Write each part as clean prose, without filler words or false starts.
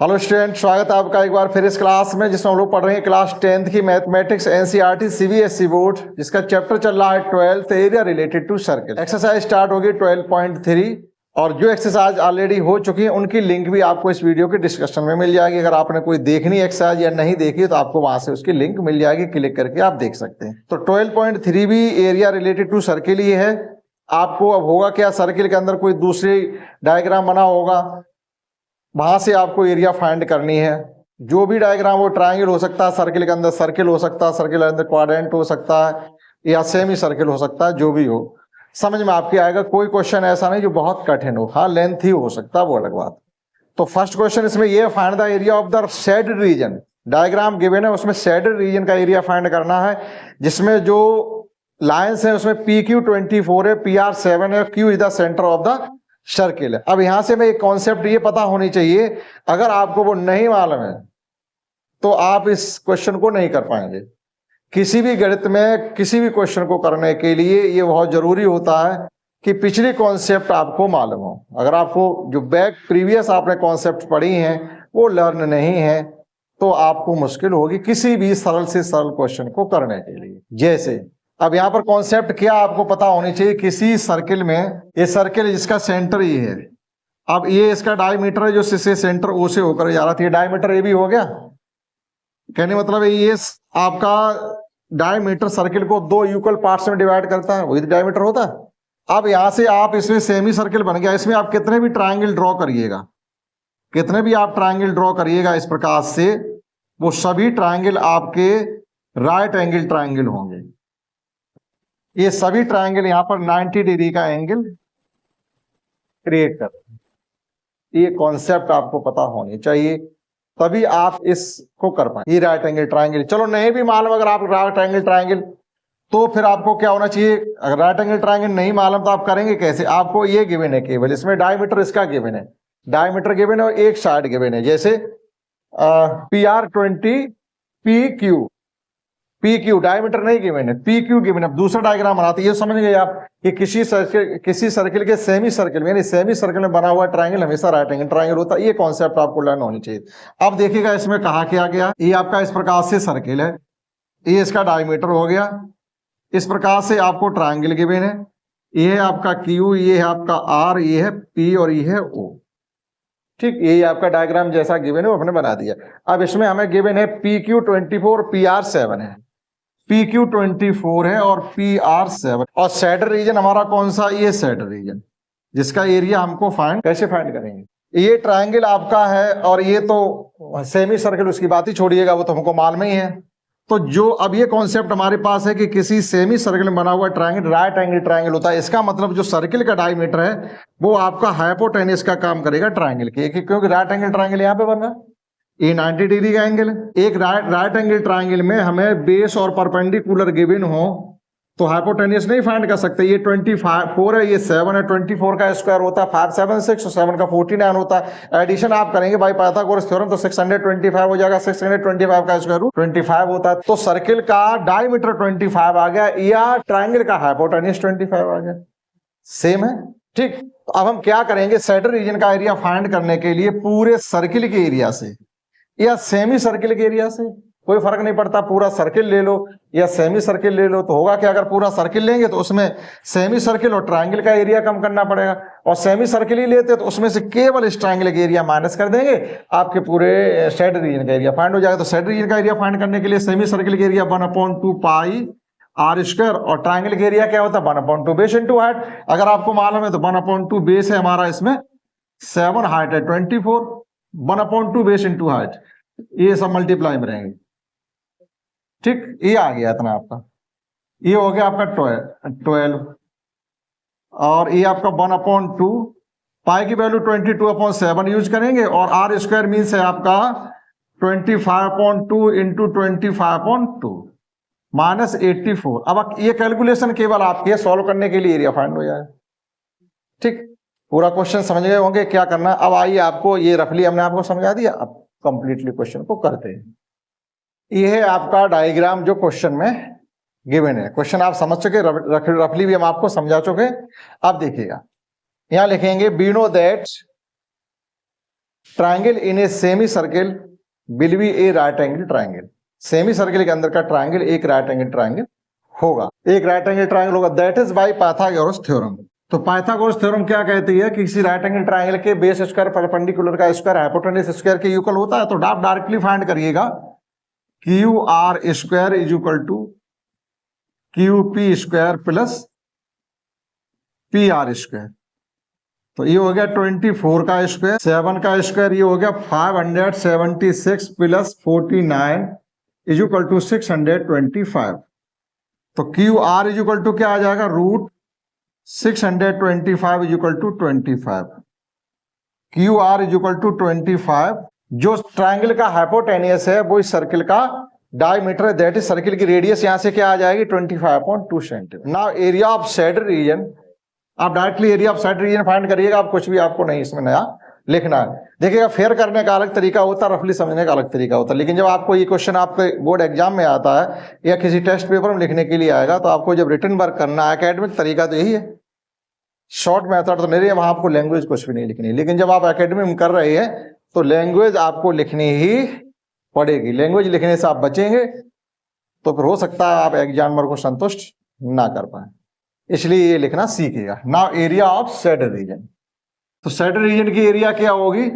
Hello student, स्वागत है आपका एक बार फिर इस क्लास में जिसमें हम लोग पढ़ रहे हैं क्लास 10th की मैथमेटिक्स एनसीईआरटी सीबीएसई बोर्ड, जिसका चैप्टर चल रहा है 12th area related to circle. Exercise start होगी 12.3 और जो एक्सरसाइज ऑलरेडी हो चुकी है उनकी लिंक भी आपको इस वीडियो के डिस्क्रिप्शन में मिल जाएगी। अगर आपने कोई देखनी एक्सरसाइज या नहीं देखी तो आपको वहां से उसकी लिंक मिल जाएगी, क्लिक करके आप देख सकते हैं। तो 12.3 भी एरिया रिलेटेड टू सर्किल ही है। आपको अब होगा क्या, सर्किल के अंदर कोई दूसरी डायग्राम बना होगा, वहां से आपको एरिया फाइंड करनी है। जो भी डायग्राम, वो ट्रायंगल हो सकता है, सर्किल के अंदर सर्किल हो सकता है, सर्किल के अंदर क्वाड्रेंट हो सकता है या सेमी सर्किल हो सकता है, जो भी हो समझ में आपके आएगा। कोई क्वेश्चन ऐसा नहीं जो बहुत कठिन हो, हाँ लेंथ ही हो सकता है, वो अलग बात। तो फर्स्ट क्वेश्चन इसमें ये, find the area of the shaded reason. Diagram given है, उसमें शेडेड रीजन का एरिया फाइंड करना है, जिसमें जो लाइन्स है उसमें PQ 24 है, PR 7 है, Q is the centre of the circle है। अब यहां से मैं एक कॉन्सेप्ट ये पता होनी चाहिए, अगर आपको वो नहीं मालूम है तो आप इस क्वेश्चन को नहीं कर पाएंगे। किसी भी गणित में किसी भी क्वेश्चन को करने के लिए ये बहुत जरूरी होता है कि पिछली कॉन्सेप्ट आपको मालूम हो। अगर आपको जो प्रीवियस आपने कॉन्सेप्ट पढ़ी हैं वो लर्न नहीं है तो आपको मुश्किल होगी किसी भी सरल से सरल क्वेश्चन को करने के लिए। जैसे अब यहाँ पर कॉन्सेप्ट क्या आपको पता होनी चाहिए, किसी सर्किल में, ये सर्किल है जिसका सेंटर ये है, अब ये इसका डायमीटर है जो से सेंटर ओ से होकर जा रहा था, ये डायमीटर ए भी हो गया। कहने मतलब ये आपका डायमीटर सर्किल को दो इक्वल पार्ट्स में डिवाइड करता है, वही डायमीटर होता है। अब यहां से आप इसमें सेमी सर्किल बन गया, इसमें आप कितने भी ट्रायंगल ड्रॉ करिएगा, कितने भी आप ट्रायंगल ड्रॉ करिएगा इस प्रकार से, वो सभी ट्रायंगल आपके राइट एंगल ट्रायंगल होंगे। ये सभी ट्रायंगल यहाँ पर 90 डिग्री का एंगल क्रिएट कर रहे हैं। ये कॉन्सेप्ट आपको पता होनी चाहिए, तभी आप इसको कर पाएंगे। ये राइट एंगल ट्रायंगल, चलो नहीं भी मालूम अगर आप राइट एंगल ट्रायंगल, तो फिर आपको क्या होना चाहिए, अगर राइट एंगल ट्रायंगल नहीं मालूम तो आप करेंगे कैसे। आपको ये गिवन है, केवल इसमें डायमीटर इसका गिवन है, डायमीटर गिवन है और एक साइड गिवन है। जैसे PR 20 PQ डायमीटर नहीं गिवन है, PQ गिवन है। दूसरा डायग्राम बनाते, ये समझ गए आप कि किसी सर्किल के सेमी सर्किल में, यानी सेमी सर्किल में बना हुआ ट्रायंगल हमेशा राइट एंगल ट्रायंगल होता है। ये कॉन्सेप्ट आपको लर्न होनी चाहिए। अब देखिएगा इसमें कहा क्या गया, ये आपका इस प्रकार से सर्किल है, ये इसका डायमीटर हो गया, इस प्रकार से आपको ट्रायंगल गिवन है, ये है आपका Q, ये है आपका R, ये है P और ये है O। ठीक, यही आपका डायग्राम जैसा गिवन है वो हमने बना दिया। अब इसमें हमें गिवन है PQ 24 PR 7 है, PQ 24 है और PR 7, और शेडेड रीजन हमारा कौन सा, ये शेडेड रीजन, जिसका एरिया हमको कैसे फाइंड करेंगे। ये ट्रायंगल आपका है और ये तो सेमी सर्किल, उसकी बात ही छोड़िएगा, वो तो हमको मालूम ही है। तो जो अब ये कॉन्सेप्ट हमारे पास है कि किसी सेमी सर्किल में बना हुआ ट्रायंगल राइट एंगल ट्रायंगल होता है, इसका मतलब जो सर्किल का डायमीटर है वो आपका हाइपोटेन्यूज का काम करेगा ट्रायंगल के, क्योंकि राइट एंगल ट्रायंगल यहाँ पे बन रहा है, ये 90 डिग्री का एंगल है। एक राइट एंगल ट्रायंगल में हमें बेस और परपेंडिकुलर गिवन हो तो हाइपोटेन्यूज नहीं फाइंड कर सकते। ये 24 है, ये 7 है, 24 का स्क्वायर होता है 576 और 7 का 49 होता है। एडिशन आप करेंगे बाय पाइथागोरस थ्योरम तो 625 हो जाएगा, 625 का स्क्वायर रूट 25 होता है। तो सर्किल का डायमीटर 25 आ गया या ट्रायंगल का हाइपोटेन्यूज 25 आ गया, सेम है। ठीक, तो अब हम क्या करेंगे, शेडेड रीजन का एरिया फाइंड करने के लिए पूरे सर्किल के एरिया से या सेमी सर्किल के एरिया से, कोई फर्क नहीं पड़ता, पूरा सर्किल ले लो या सेमी सर्किल ले लो। तो होगा कि अगर पूरा सर्किल लेंगे तो उसमें सेमी सर्किल और ट्रायंगल का एरिया कम करना पड़ेगा, और सेमी सर्किल ही लेते तो उसमें से केवल इस ट्रायंगल का एरिया माइनस कर देंगे, आपके पूरे शेडेड रीजन का एरिया फाइंड हो जाएगा। तो शेडेड रीजन का एरिया फाइंड करने के लिए सेमी सर्किल का एरिया 1/2 पाई R स्क्वायर, और ट्रायंगल का एरिया क्या होता है 1/2 बेस इंटू हाइट। अगर आपको मालूम है तो 1/2 बेस है हमारा, इसमें 7 हाइट है 24, 1/2 बेस इंटू हाइट, ये सब मल्टीप्लाई में रहेंगे। ठीक, ये आ गया इतना आपका, ये हो गया आपका 12 और ये आपका 1/2, पाई की वैल्यू 22/7 यूज करेंगे, और R स्क्वायर मीन्स है आपका 25/2 इंटू 25/2 माइनस 84। अब ये कैलकुलेशन केवल आपके सॉल्व करने के लिए एरिया फाइंड हो जाए। ठीक, पूरा क्वेश्चन समझ गए होंगे क्या करना। अब आइए, आपको ये रफली हमने आपको समझा दिया, अब कंप्लीटली क्वेश्चन को करते हैं। ये है आपका डायग्राम जो क्वेश्चन में गिवन है, क्वेश्चन आप समझ चुके, रफली भी हम आपको समझा चुके। अब देखिएगा, यहां लिखेंगे we know that triangle in a semicircle will be a right angle triangle. Semicircle के अंदर का ट्राइंगल एक राइट एंगल ट्राइंगल होगा, एक राइट एंगल ट्राइंगल होगा। That is by Pythagoras theorem. तो पाइथागोरस थ्योरम क्या कहती है कि किसी राइट एंगल ट्राइंगल के बेस स्क्वायर परपेंडिकुलर का स्क्वायर हाइपोटेन्यूज स्क्वायर के इक्वल होता है। तो आप डायरेक्टली फाइंड करिएगा Q R square is equal to Q P square plus P R square. तो ये हो गया 24 का स्क्वायर, 7 का स्क्वायर, ये हो गया 576 प्लस 49 इज इक्वल टू 625। तो Q R is equal to क्या आ जाएगा, root 625 is equal to 25। Q R is equal to 25। जो ट्राइंगल का हाइपोटेनियस है वो इस सर्किल का डायमीटर है, दैट इज सर्किल की रेडियस यहां से क्या आ जाएगी 25.2 centimetre. Now area of shaded region, आप directly area of shaded region find करिएगा, आप कुछ भी आपको नहीं इसमें नया लिखना है। देखिएगा फेयर करने का अलग तरीका होता है, रफली समझने का अलग तरीका होता है, लेकिन जब आपको ये क्वेश्चन आपके बोर्ड एग्जाम में आता है या किसी टेस्ट पेपर में लिखने के लिए आएगा तो आपको जब रिटन वर्क करना है, एकेडमिक तरीका तो यही है, शॉर्ट मेथड तो नहीं है, वहां आपको लैंग्वेज कुछ भी नहीं लिखनी। लेकिन जब आप एकेडमी में कर रहे हैं तो लैंग्वेज आपको लिखनी ही पड़ेगी। लैंग्वेज लिखने से आप बचेंगे तो फिर हो सकता है आप एग्जामिनर को संतुष्ट ना कर पाए, इसलिए ये लिखना सीखिएगा। Now area of shaded region, तो सैडल रीजन की एरिया क्या होगी,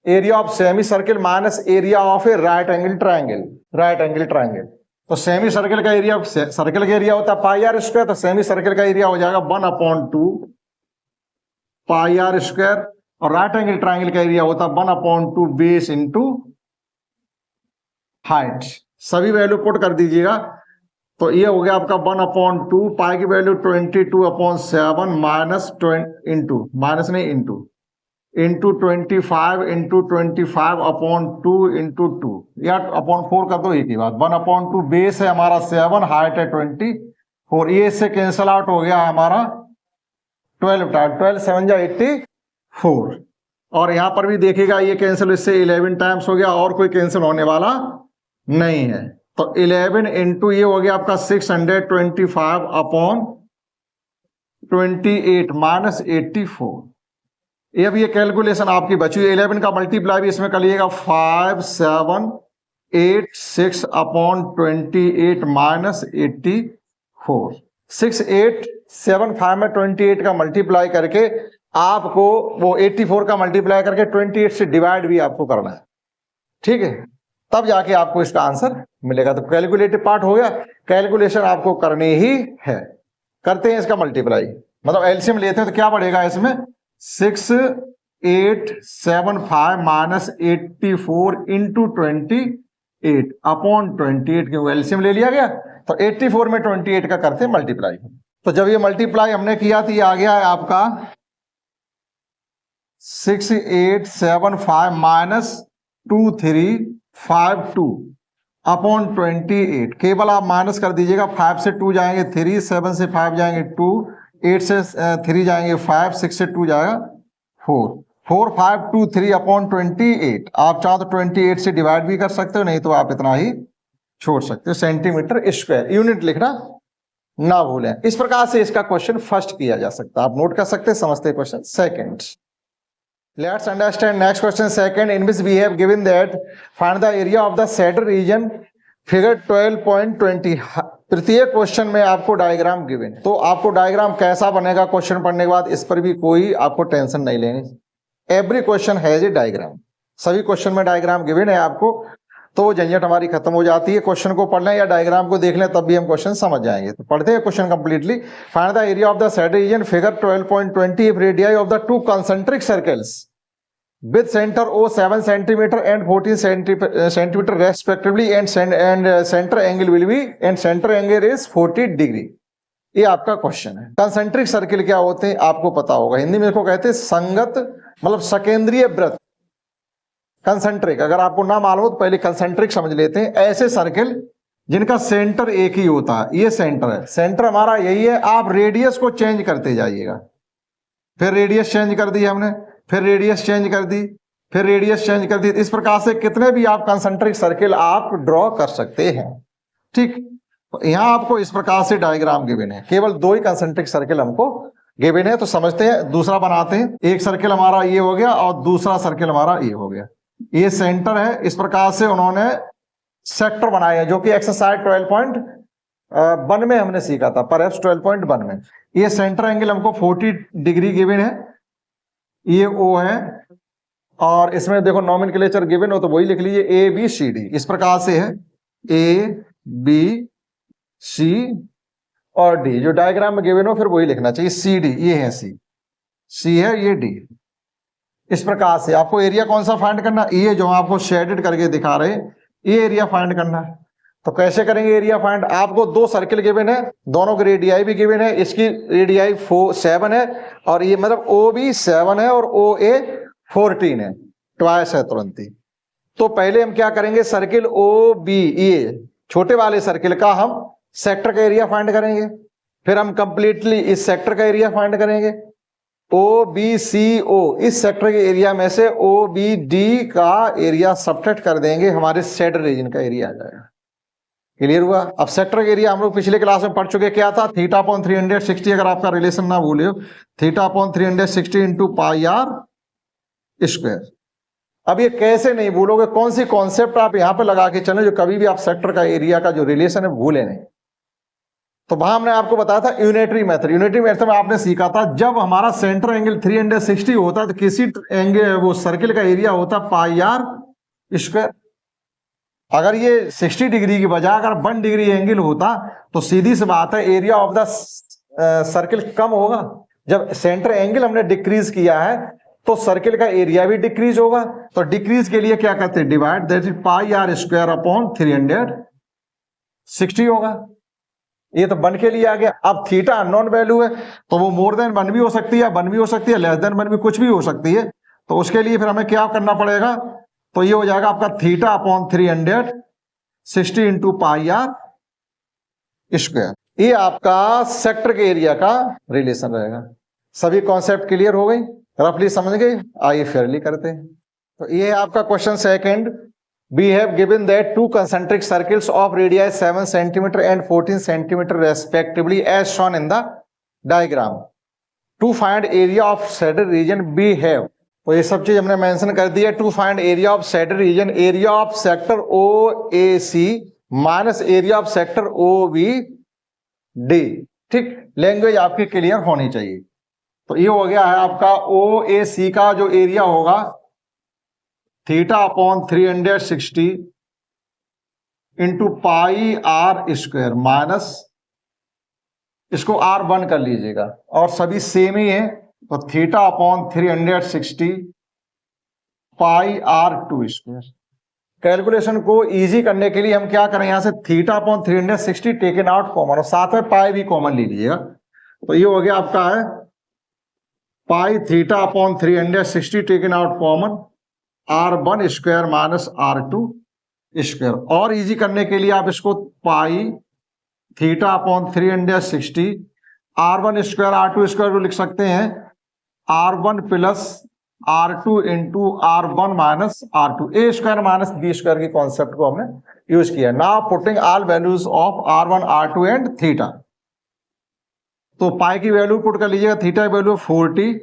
area of semi circle minus area of a right angle triangle. Right angle triangle, तो सेमी सर्किल का एरिया, सर्किल का एरिया होता है पाई आर स्क्वायर, तो सेमी सर्किल का एरिया हो जाएगा 1/2 पाई आर स्क्वायर, और राइट एंगल ट्राइंगल का एरिया होता है 1/2 बेस इंटू हाइट। सभी वैल्यू पुट कर दीजिएगा, तो ये हो गया आपका 1/2, पाई की वैल्यू 22/7 माइनस इंटू माइनस नहीं इंटू 25 इंटू 25/2 इंटू 2 या /4 कर दो, एक ही बात। 1/2 बेस है हमारा 7, हाइट है 24, ये इससे कैंसल आउट हो गया हमारा 12 12 7 जा 84, और यहां पर भी देखिएगा ये कैंसिल इससे 11 टाइम्स हो गया, और कोई कैंसिल होने वाला नहीं है। तो 11 इंटू ये हो गया आपका 625/28 माइनस 84। ये अब ये कैलकुलेशन आपकी बची हुई, 11 का मल्टीप्लाई भी इसमें करिएगा 5786/28 माइनस 84। 6875 में 28 का मल्टीप्लाई करके आपको वो 84 का मल्टीप्लाई करके 28 से डिवाइड भी आपको करना है, ठीक है, तब जाके आपको इसका आंसर मिलेगा। तो कैलकुलेटिव पार्ट हो गया, कैलकुलेशन आपको करनी ही है। करते हैं इसका मल्टीप्लाई, मतलब एलसीएम लेते हैं तो क्या पड़ेगा इसमें 6875 माइनस 84 इंटू 28/28, क्योंकि एलसीएम ले लिया गया, तो 84 में 28 का करते हैं मल्टीप्लाई। तो जब ये मल्टीप्लाई हमने किया तो ये आ गया है आपका 6875 माइनस 2352/28। केवल आप माइनस कर दीजिएगा, 5 से 2 जाएंगे 3, 7 से 5 जाएंगे 2, 8 से 3 जाएंगे 5, 6 से 2 जाएगा 4, 4523/28। आप चाहो तो 28 से डिवाइड भी कर सकते हो, नहीं तो आप इतना ही छोड़ सकते हो, सेंटीमीटर स्क्वायर। यूनिट लिखना ना भूलें। इस प्रकार से इसका क्वेश्चन फर्स्ट किया जा सकता है, आप नोट कर सकते हैं। समझते हैं question second. Let's understand next question second, in which we have given that find the area of the saddle region, figure 12.20। प्रत्येक क्वेश्चन में आपको डायग्राम गिवन, तो आपको डायग्राम कैसा बनेगा क्वेश्चन पढ़ने के बाद, इस पर भी कोई आपको टेंशन नहीं लेनी। Every question has a diagram, सभी क्वेश्चन में डायग्राम गिवन है आपको, तो वो झंझट हमारी खत्म हो जाती है। क्वेश्चन को पढ़ लें या डायग्राम को देख लें तब भी हम क्वेश्चन समझ जाएंगे। तो पढ़ते हैं question completely. Find the area of the shaded region, figure 12.20 if radii of the two concentric circles with center O 7 cm and 14 cm respectively and center angle will be and center angle is 40 degree। ये आपका question है। Concentric circle क्या होते हैं आपको पता होगा, हिंदी में इसको कहते हैं संगत, मतलब सकेंद्रीय वृत्त। कंसेंट्रिक अगर आपको ना मालूम हो तो पहले कंसेंट्रिक समझ लेते हैं। ऐसे सर्किल जिनका सेंटर एक ही होता है, ये सेंटर है, सेंटर हमारा यही है। आप रेडियस को चेंज करते जाइएगा, फिर रेडियस चेंज कर दी हमने, फिर रेडियस चेंज कर दी, फिर रेडियस चेंज कर दी। इस प्रकार से कितने भी आप कंसेंट्रिक सर्किल आप ड्रॉ कर सकते हैं, ठीक। तो यहां आपको इस प्रकार से डायग्राम गिवन है, केवल 2 ही कंसेंट्रिक सर्किल हमको गिवन है तो समझते हैं, दूसरा बनाते हैं। एक सर्किल हमारा ये हो गया और दूसरा सर्किल हमारा ये हो गया, ये सेंटर है। इस प्रकार से उन्होंने सेक्टर बनाया जो कि एक्सरसाइज 12.1 में हमने सीखा था, परहैप्स 12.1 में। ये सेंटर एंगल हमको 40 डिग्री गिवन है, ये ओ है, और इसमें देखो नॉमेनक्लेचर गिवन हो तो वही लिख लीजिए, ए बी सी डी। इस प्रकार से है ए बी सी और डी, जो डायग्राम में गिवन हो फिर वही लिखना चाहिए। सी डी, ये है सी, सी है ये डी। इस प्रकार से आपको एरिया कौन सा फाइंड करना, ये जो आपको शेडेड करके दिखा रहे हैं, ये एरिया फाइंड करना है। तो कैसे करेंगे एरिया फाइंड, आपको दो सर्किल गिवन है, दोनों के रेडियाई भी गिवन है। इसकी रेडियाई 7 है और ये मतलब ओ बी 7 है और ओ ए 14 है, ट्वाइस है तुरंत ही। तो पहले हम क्या करेंगे, सर्किल ओ बी, ये छोटे वाले सर्किल का हम सेक्टर का एरिया फाइंड करेंगे, फिर हम कंप्लीटली इस सेक्टर का एरिया फाइंड करेंगे। ओ बी सी ओ, इस सेक्टर के एरिया में से ओ बी डी का एरिया सबट्रैक्ट कर देंगे, हमारे शेडेड रीजन का एरिया आ जाएगा। क्लियर हुआ। अब सेक्टर का एरिया हम लोग पिछले क्लास में पढ़ चुके, क्या था, थीटा अपॉन 360, अगर आपका रिलेशन ना भूले हो, theta upon 360 into pi are square. अब ये कैसे नहीं भूलोगे, कौन सी कॉन्सेप्ट आप यहां पे लगा के चले जो कभी भी आप सेक्टर का एरिया का जो रिलेशन है भूले नहीं। तो वहां हमने आपको बताया था यूनिटरी मेथड। यूनिटरी मेथड में आपने सीखा था जब हमारा सेंटर एंगल 360 होता है तो किसी एंगल वो सर्किल का एरिया होता पाई आर स्क्वायर। अगर ये 60 डिग्री की बजाय अगर 1 डिग्री एंगल होता तो सीधी सी बात है एरिया ऑफ द सर्किल कम होगा। जब सेंटर एंगल हमने डिक्रीज किया है तो सर्किल का एरिया भी डिक्रीज होगा। तो डिक्रीज के लिए क्या करते हैं, divide, that is pi are square upon 360 होगा। ये तो 1 के लिए आ गया। अब थीटा अननोन वैल्यू है तो वो मोर देन 1 भी हो सकती है, 1 भी हो सकती है, लेस देन 1 भी कुछ भी हो सकती है। तो उसके लिए फिर हमें क्या करना पड़ेगा, तो ये हो जाएगा आपका theta upon 360 into pi are square. ये आपका सेक्टर के एरिया का रिलेशन रहेगा। सभी कॉन्सेप्ट क्लियर हो गई, रफली समझ गए। आइए फेयरली करते हैं। तो ये है आपका question second. We have given that two concentric circles of radii 7 cm and 14 cm respectively as shown in the diagram. To find area of shaded region we have, तो ये सब चीज हमने मेंशन कर दिया। To find area of shaded region, area of sector OAC minus area of sector OBD। ठीक, language आपकी clear होनी चाहिए। तो ये हो गया है आपका OAC का जो एरिया होगा theta upon 360 into pi are square minus, इसको R1 कर लीजिएगा और सभी सेम ही है। तो थीटा अपॉन 360 पाई R2 स्क्वायर। कैलकुलेशन को इजी करने के लिए हम क्या करें, यहां से theta upon 360 taken out common और साथ में पाई भी कॉमन ले लीजिएगा। तो ये हो गया आपका है pi theta upon 360 taken out common, R1 square minus R2 square. और इजी करने के लिए आप इसको pi theta upon 360 R1 square R2 square को लिख सकते हैं R1 plus R2 into R1 minus R2। A square minus B square की कॉन्सेप्ट को हमने यूज किया। Now putting all values of R1 R2 and theta. तो पाई की वैल्यू पुट कर लीजिएगा, थीटा की वैल्यू 40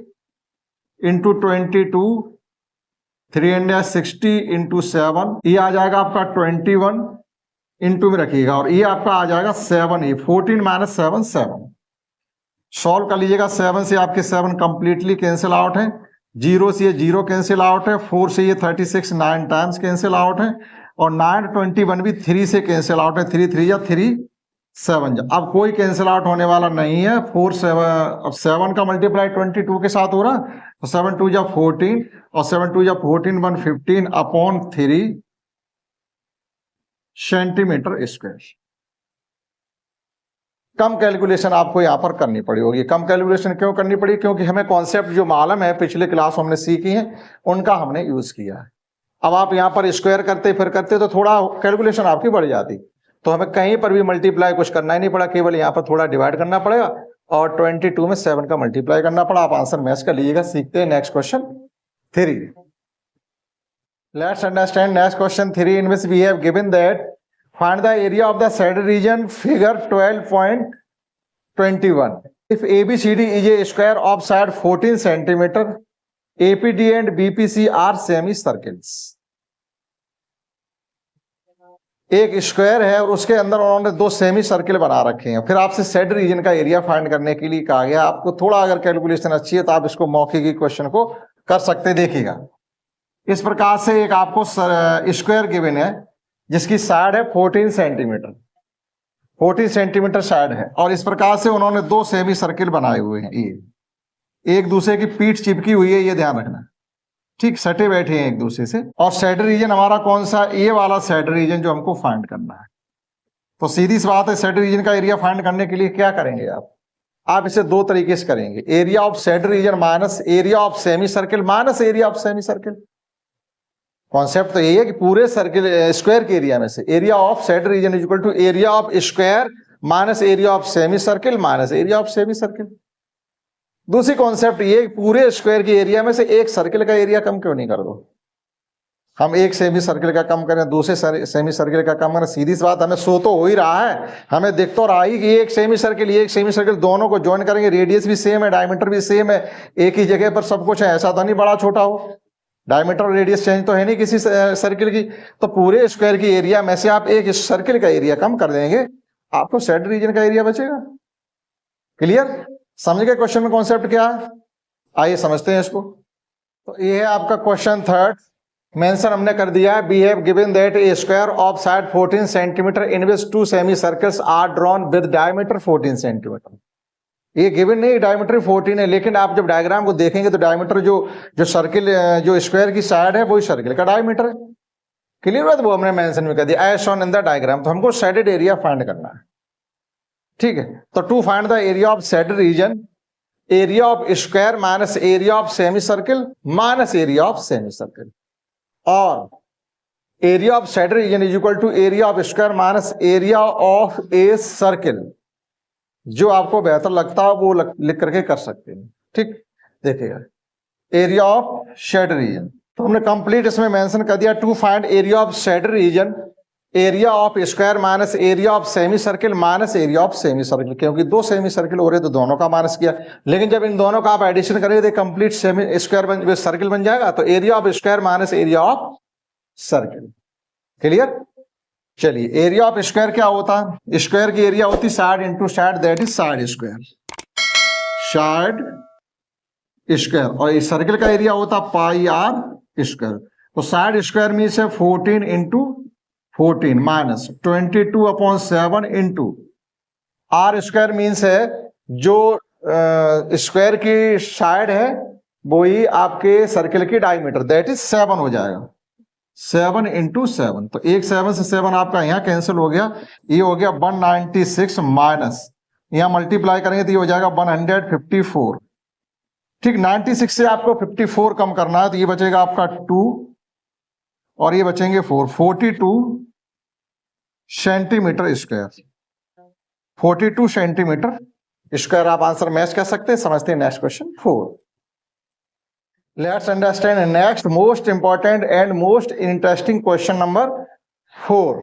इंटू 22 360 इंटू 7, ये आ जाएगा आपका 21 इंटू में रखिएगा और ये आपका आ जाएगा 7, ये 14 माइनस 7 7। सॉल्व कर लीजिएगा। 7 से आपके 7 कंप्लीटली कैंसिल आउट है, 0 से ये 0 कैंसिल आउट है, 4 से ये 36 9 टाइम्स कैंसिल आउट है और 9 21 भी 3 से कैंसिल आउट है, 3 3 या 3 7 जा। अब कोई कैंसिल आउट होने वाला नहीं है। 4 7, अब 7 का मल्टीप्लाई 22 के साथ हो रहा, तो 7 2 जा 14 और 7 2 जा 14 1 15 अपॉन 3 सेंटीमीटर स्क्वायर। कम कैलकुलेशन आपको यहां पर करनी पड़ी होगी। कम कैलकुलेशन क्यों करनी पड़ी, क्योंकि हमें कॉन्सेप्ट जो मालूम है पिछले क्लास हमने सीखी है उनका हमने यूज किया है। अब आप यहां पर स्क्वायर करते फिर करते तो थोड़ा कैलकुलेशन आपकी बढ़ जाती। तो हमें कहीं पर भी मल्टीप्लाई कुछ करना ही नहीं पड़ा, केवल यहाँ पर थोड़ा डिवाइड करना पड़ेगा और 22 में 7 का मल्टीप्लाई करना पड़ा। आप आंसर मैच कर लीजिएगा। सीखते हैं next question 3। Let's understand next question 3 in which we have given that find the area of the shaded region figure 12.21। If ABCD is a square of side 14 centimetre, APD and BPC are semicircles. एक square है और उसके अंदर उन्होंने दो semi circle बना रखे हैं। फिर आपसे सेड रीजन का एरिया फाइंड करने के लिए कहा गया। आपको थोड़ा अगर कैलकुलेशन अच्छी है तो आप इसको मौखिक की क्वेश्चन को कर सकते। देखिएगा, इस प्रकार से एक आपको स्क्वायर गिवन है जिसकी साइड है 14 सेंटीमीटर, 14 सेंटीमीटर साइड है, और इस प्रकार से उन्होंने दो सेमी सर्किल बनाए हुए हैं। ये एक दूसरे की पीठ चिपकी हुई है, ये ध्यान रखना, ठीक, सटे बैठे हैं एक दूसरे से। और सेड रीजन हमारा कौन सा, ये वाला सेड रीजन जो हमको फाइंड करना है। तो सीधी सी बात है, सेड रीजन का एरिया फाइंड करने के लिए क्या करेंगे आप इसे दो तरीके से करेंगे, area of shaded region minus area of semi circle minus area of semi circle. Concept तो यही है कि पूरे सर्किल स्क्वायर के एरिया में से area of shaded region is equal to area of square minus area of semi circle minus area of semi circle. दूसरी concept ये, पूरे स्क्वायर के एरिया में से एक सर्किल का एरिया कम क्यों नहीं कर दो। हम एक सेमी सर्किल का कम करें, दूसरे सेमी सर्किल का कम करें, सीधी सी बात, हमें शो तो हो ही रहा है, हमें दिख तो रहा ही कि एक सेमी सर्किल दोनों को ज्वाइन करेंगे, रेडियस भी सेम है, डायमीटर भी सेम है, एक ही जगह पर सब कुछ है। ऐसा तो नहीं बड़ा छोटा हो, डायमीटर और रेडियस चेंज तो है नहीं किसी सर्किल की। तो पूरे स्क्वायर की एरिया में से आप एक सर्किल का एरिया कम कर देंगे, आपको सेड रीजन का एरिया बचेगा। क्लियर, समझ गए क्वेश्चन में कॉन्सेप्ट क्या है? आइए समझते हैं इसको। तो ये है आपका क्वेश्चन थर्ड, मेंशन हमने कर दिया है, we have given that a square of side 14 centimetre in which two semicircles are drawn with diameter 14 centimetre. ये गिवन नहीं, डायमीटर 14 है, लेकिन आप जब डायग्राम को देखेंगे तो डायमीटर जो सर्किल जो स्क्वायर की साइड है वही सर्किल का डायमीटर है। क्लियर बात, वो हमने मेंशन भी कर दिया as shown in the diagram. तो हमको शेडेड एरिया फाइंड करना है, ठीक है। तो to find the area of shaded region, area of square minus area of semi circle minus area of semi circle, और area of shaded region is equal to area of square minus area of a circle. जो आपको बेहतर लगता है वो लिख करके कर सकते हैं, ठीक। देखिएगा, एरिया ऑफ शेड रीजन, तो हमने कंप्लीट इसमें मेंशन कर दिया, to find area of shade region, area of square minus area of semi circle minus area of semi circle. क्योंकि दो सेमी सर्किल हो रहे तो दोनों का माइनस किया, लेकिन जब इन दोनों का आप एडिशन करेंगे तो कंप्लीट सेमी स्क्वायर सर्किल बन जाएगा। तो area of square minus area of circle. Clear, चलिए, एरिया ऑफ स्क्वायर क्या होता है, स्क्वायर की एरिया होती है side into side, that is side square, side square, और सर्किल का एरिया होता है पाई आर स्क्वायर। तो साइड स्क्वायर मीन्स है 14 into 14 minus 22/7 into R square means है जो स्क्वायर की साइड है वही आपके सर्किल की डायमीटर, दैट इज 7 हो जाएगा, 7 इंटू 7। तो एक 7 से 7 आपका यहाँ कैंसिल हो गया, ये हो गया 196 माइनस, यहाँ मल्टीप्लाई करेंगे तो ये हो जाएगा 154, ठीक। 96 से आपको 54 कम करना है तो ये बचेगा आपका 2 और ये बचेंगे 4, 42 सेंटीमीटर स्क्वायर, 42 सेंटीमीटर स्क्वायर। आप आंसर मैच कर सकते हैं। समझते हैं next question 4। Let's understand next most important and most interesting question number 4,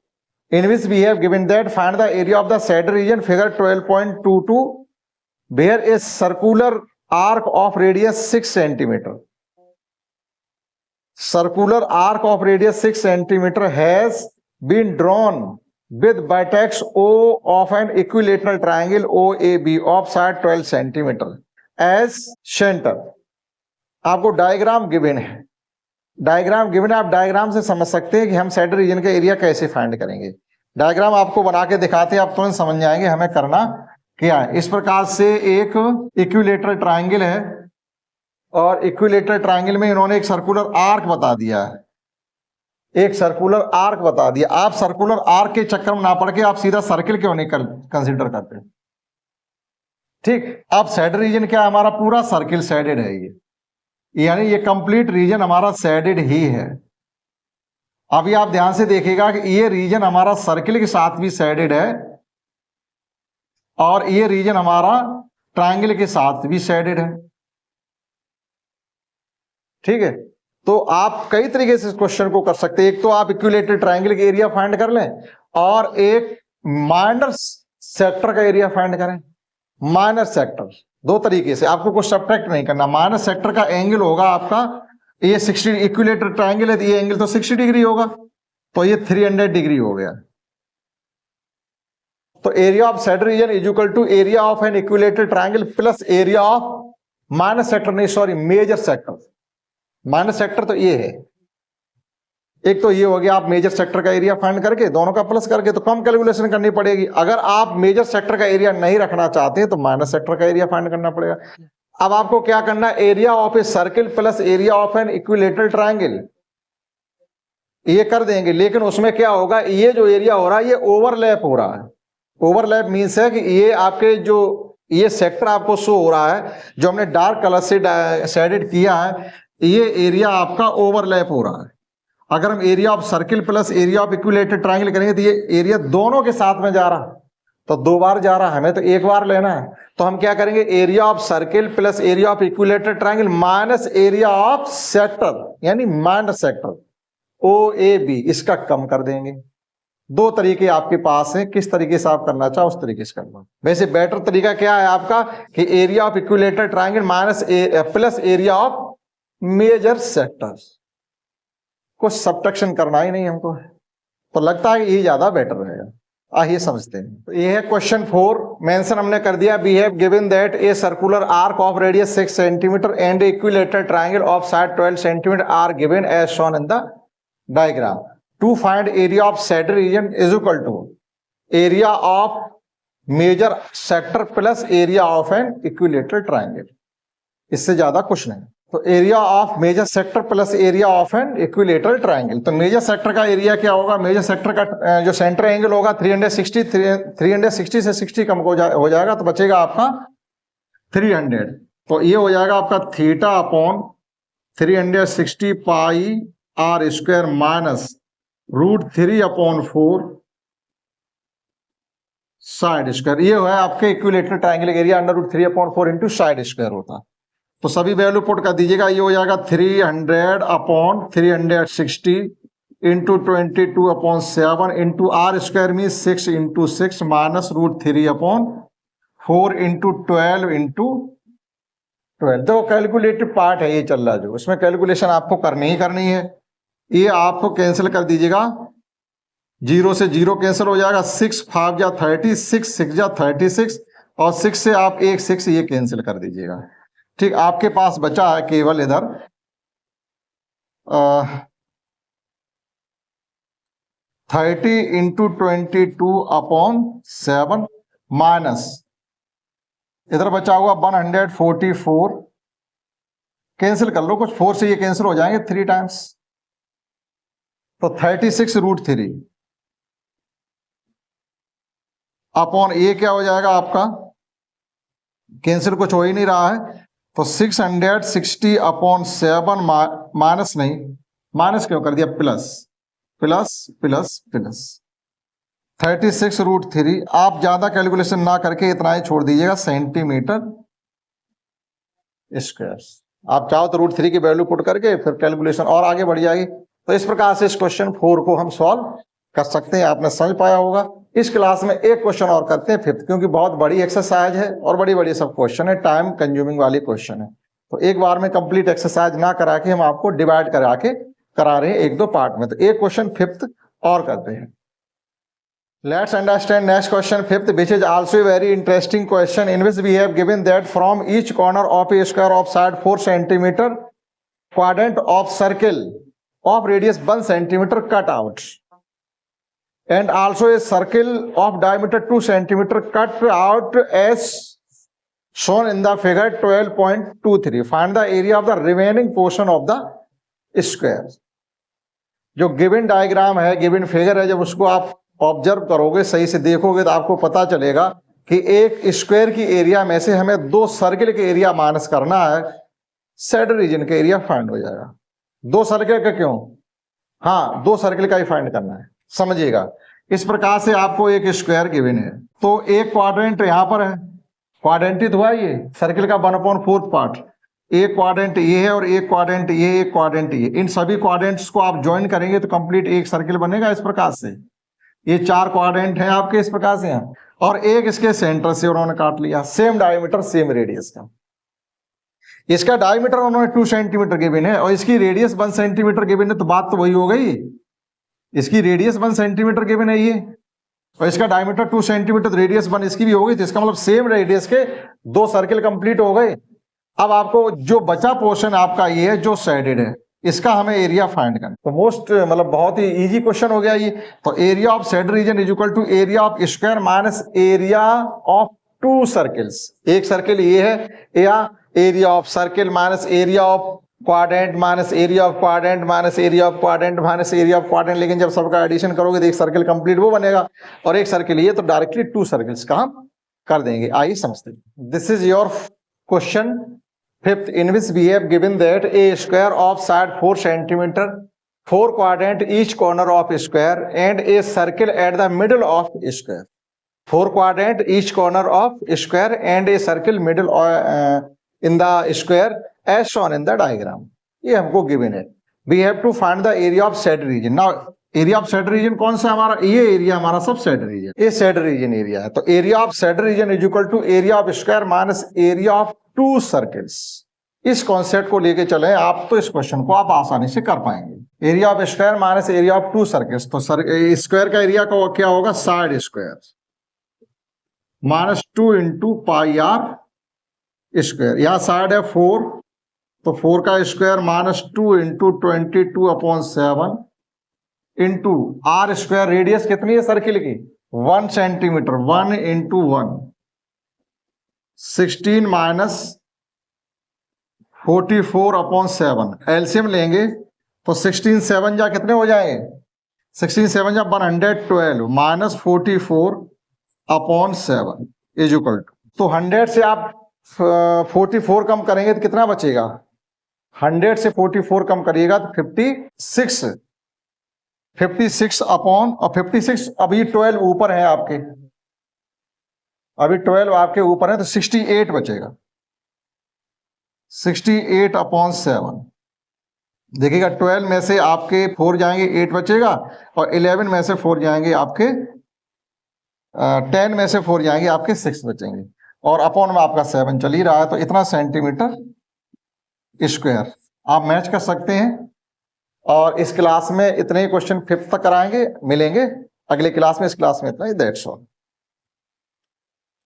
in which we have given that find the area of the said region, figure 12.22, where a circular arc of radius 6 centimeter. Circular arc of radius 6 centimeter has been drawn with vertex O of an equilateral triangle OAB of side 12 centimeter as center. आपको diagram given है, diagram given है, आप diagram से समझ सकते हैं कि हम सेड रीजन का एरिया कैसे फाइंड करेंगे। डायग्राम आपको बना के दिखाते हैं, आप तुरंत समझ जाएंगे हमें करना क्या है। इस प्रकार से एक इक्विलेटरल ट्रायंगल है और इक्विलेटरल ट्रायंगल में इन्होंने एक सर्कुलर आर्क बता दिया है, एक सर्कुलर आर्क बता दिया। आप सर्कुलर आर्क के चक्कर में ना पड़ के आप सीधा सर्किल क्यों नहीं कंसिडर करते, ठीक। अब सेड रीजन क्या, हमारा पूरा सर्किल सेडेड है, ये यानी ये कंप्लीट रीजन हमारा सेडेड ही है। अभी आप ध्यान से देखिएगा कि ये रीजन हमारा सर्किल के साथ भी सेडेड है और ये रीजन हमारा ट्रायंगल के साथ भी सेडेड है, ठीक है। तो आप कई तरीके से इस क्वेश्चन को कर सकते हैं। एक तो आप इक्विलेटरल ट्रायंगल का एरिया फाइंड कर लें और एक माइनर सेक्टर का एरिया फाइंड करें। माइनस सेक्टर, दो तरीके से, आपको कुछ सब्ट्रैक्ट नहीं करना। माइनस सेक्टर का एंगल होगा आपका, ये 60 इक्विलेटर ट्रायंगल है तो ये एंगल तो 60 डिग्री होगा, तो ये 300 डिग्री हो गया। तो area of shaded region is equal to area of an equilateral triangle plus area of minus sector, नहीं sorry major sector. Minus sector तो ये है, एक तो ये हो गया, आप मेजर सेक्टर का एरिया फाइंड करके दोनों का प्लस करके तो कम कैलकुलेशन करनी पड़ेगी। अगर आप मेजर सेक्टर का एरिया नहीं रखना चाहते हैं तो माइनस सेक्टर का एरिया फाइंड करना पड़ेगा। अब आपको क्या करना है, area of a circle plus area of an equilateral triangle, ये कर देंगे। लेकिन उसमें क्या होगा, ये जो एरिया हो रहा है ये ओवरलैप हो रहा है। ओवरलैप मीन्स है कि ये आपके जो ये सेक्टर आपको शो हो रहा है, जो हमने डार्क कलर से शेडेड किया है, ये एरिया आपका ओवरलैप हो रहा है। अगर हम area of circle plus area of equilateral triangle करेंगे तो ये एरिया दोनों के साथ में जा रहा है, तो दो बार जा रहा है, हमें तो एक बार लेना है। तो हम क्या करेंगे, area of circle plus area of equilateral triangle minus area of sector, यानी माइनस सेक्टर OAB, इसका कम कर देंगे। दो तरीके आपके पास हैं, किस तरीके से आप करना चाहो उस तरीके से करना। वैसे बेटर तरीका क्या है आपका कि area of equilateral triangle minus plus area of major sectors, कुछ सब्ट्रैक्शन करना ही नहीं हमको, तो लगता है ये ज्यादा बेटर रहेगा। आइए समझते हैं। तो ये है क्वेश्चन 4, मेंशन हमने कर दिया, we have given that a circular arc of radius 6 centimetre and equilateral triangle of side 12 centimetre are given as shown in the diagram. To find area of shaded region is equal to area of major sector plus area of an equilateral triangle, इससे ज्यादा कुछ नहीं। तो area of major sector plus area of an equilateral triangle, तो major sector का area क्या होगा, major sector का जो सेंटर एंगल होगा 360 से 60 कम हो जाएगा, तो बचेगा आपका 300। तो ये हो जाएगा आपका theta upon 360 pi are square minus √3 upon 4 side square. ये है आपके equilateral triangle area under √3 upon 4 into side square होता है। तो सभी वैल्यू पुट कर दीजिएगा, ये हो जाएगा 300 upon 360 into 22 upon 7 into R square में 6 into 6 minus √3 upon 4 into 12 into 12। तो कैलकुलेटिव पार्ट है ये चल रहा, जो इसमें कैलकुलेशन आपको करनी ही करनी है। ये आपको कैंसिल कर दीजिएगा, 0 से 0 कैंसिल हो जाएगा, 6 5 जा 36, 6 जा 36 और 6 से आप 1 6 ये कैंसिल कर दीजिएगा। ठीक, आपके पास बचा है केवल इधर 30 इंटू 22 अपॉन 7 माइनस इधर बचा हुआ 144, कैंसिल कर लो, कुछ 4 से ये कैंसिल हो जाएंगे 3 टाइम्स, तो 36 √3 अपॉन ये क्या हो जाएगा आपका, कैंसिल कुछ हो ही नहीं रहा है, तो 660 अपॉन 7 माइनस नहीं, माइनस क्यों कर दिया, प्लस प्लस प्लस प्लस 36 √3। आप ज्यादा कैलकुलेशन ना करके इतना ही छोड़ दीजिएगा, सेंटीमीटर स्क्वायर। आप चाहो तो √3 की वैल्यू पुट करके फिर कैलकुलेशन और आगे बढ़ जाएगी। तो इस प्रकार से इस क्वेश्चन 4 को हम सॉल्व कर सकते हैं। आपने समझ पाया होगा। इस क्लास में एक क्वेश्चन और करते हैं 5th, क्योंकि बहुत बड़ी एक्सरसाइज है और बड़ी बड़ी सब क्वेश्चन है, टाइम कंज्यूमिंग वाली क्वेश्चन है। तो एक बार में कंप्लीट एक्सरसाइज ना करा के हम आपको डिवाइड करा रहे हैं 1-2 पार्ट में। तो एक क्वेश्चन 5th और करते हैं। Let's understand next question 5th, which is also a very interesting question, in which we have given that from each corner of a square of side 4 centimeter, quadrant of circle of radius 1 centimeter cut out, and also a circle of diameter 2 centimeter cut out as shown in the figure 12.23. Find the area of the remaining portion of the square. जो given diagram है, given figure है, जब उसको आप observe करोगे, सही से देखोगे, तो आपको पता चलेगा कि एक स्क्वायर की एरिया में से हमें 2 सर्किल के एरिया माइनस करना है, सेड रीजन का एरिया फाइंड हो जाएगा। 2 सर्किल का क्यों? हाँ, 2 सर्किल का ही फाइंड करना है, समझिएगा। इस प्रकार से आपको एक स्क्वायर गिवन है, तो एक क्वाड्रेंट यहां पर है, क्वाड्रेंटित हुआ ये सर्किल का 1/4 पार्ट। एक क्वाड्रेंट ये है और एक क्वाड्रेंट ये, एक क्वाड्रेंट ये। इन सभी क्वाड्रेंट्स को आप ज्वाइन करेंगे तो कंप्लीट एक सर्किल बनेगा इस प्रकार से। ये 4 क्वाड्रेंट हैं आपके इस प्रकार से हैं, और एक इसके सेंटर से उन्होंने काट लिया, सेम डायमीटर सेम रेडियस का। इसका डायमीटर उन्होंने 2 सेंटीमीटर गिवन है और इसकी रेडियस 1 सेंटीमीटर गिवन है, तो बात तो वही हो गई, इसकी रेडियस 1 सेंटीमीटर गिवन है ये, और इसका डायमीटर 2 सेंटीमीटर, रेडियस 1 इसकी भी हो गई, तो इसका मतलब सेम रेडियस के 2 सर्किल कंप्लीट हो गए। अब आपको जो बचा पोर्शन आपका ये है जो शेडेड है, इसका हमें एरिया फाइंड करना। तो मोस्ट मतलब बहुत ही इजी क्वेश्चन हो गया ये। तो area of shade region is equal to area of square minus area of 2 circles. एक सर्किल ये है, या area of circle minus area of quadrant minus area of quadrant minus area of quadrant minus area of quadrant. लेकिन जब सबका addition करोगे तो एक सर्किल कंप्लीट वो बनेगा, और एक सर्किल ये, तो डायरेक्टली 2 सर्किल्स का हम कर देंगे। आइए समझते हैं। This is your question 5th, in which we have given that a square of side 4 centimeter, 4 quadrant each corner of square, and a circle at the middle of square. 4 quadrant each corner of square and a circle middle in the square as shown in the diagram. ये हमको given है। We have to find the area of said region. Now area of said region कौन सा हमारा? ये area हमारा सब said region, ये said region एरिया है। तो area of said region is equal to area of square minus area of 2 circles. इस कॉन्सेप्ट को लेके चले आप, तो इस क्वेश्चन को आप आसानी से कर पाएंगे। Area of square minus area of 2 circles, तो स्क्वायर का एरिया का क्या होगा? Side square minus 2 into pi are square. यहाँ साइड है 4, तो 4 का square minus 2 into 22/7 into R square. Radius कितनी है सर्किल की? 1 सेंटीमीटर, 1 इंटू 1 16 माइनस 44/7। एलसीएम लेंगे तो 16 7 जा कितने हो जाएंगे? 16 7 जा 112 माइनस 44/7 इज इक्वल टू, तो 100 से आप 44 कम करेंगे तो कितना बचेगा? 100 से 44 कम करिएगा तो 56 अपॉन, और 56 अभी 12 ऊपर है आपके, अभी 12 आपके ऊपर है, तो 68 बचेगा। 68/7 देखिएगा, 12 में से आपके 4 जाएंगे, 8 बचेगा, और 11 में से 4 जाएंगे आपके 10 में से 4 जाएंगे आपके 6 बचेंगे, और अपॉन में आपका 7 चल ही रहा है, तो इतना सेंटीमीटर स्क्वायर आप मैच कर सकते हैं। और इस क्लास में इतने ही क्वेश्चन 5th तक कराएंगे, मिलेंगे अगले क्लास में। इस क्लास में इतना ही, दैट्स ऑल।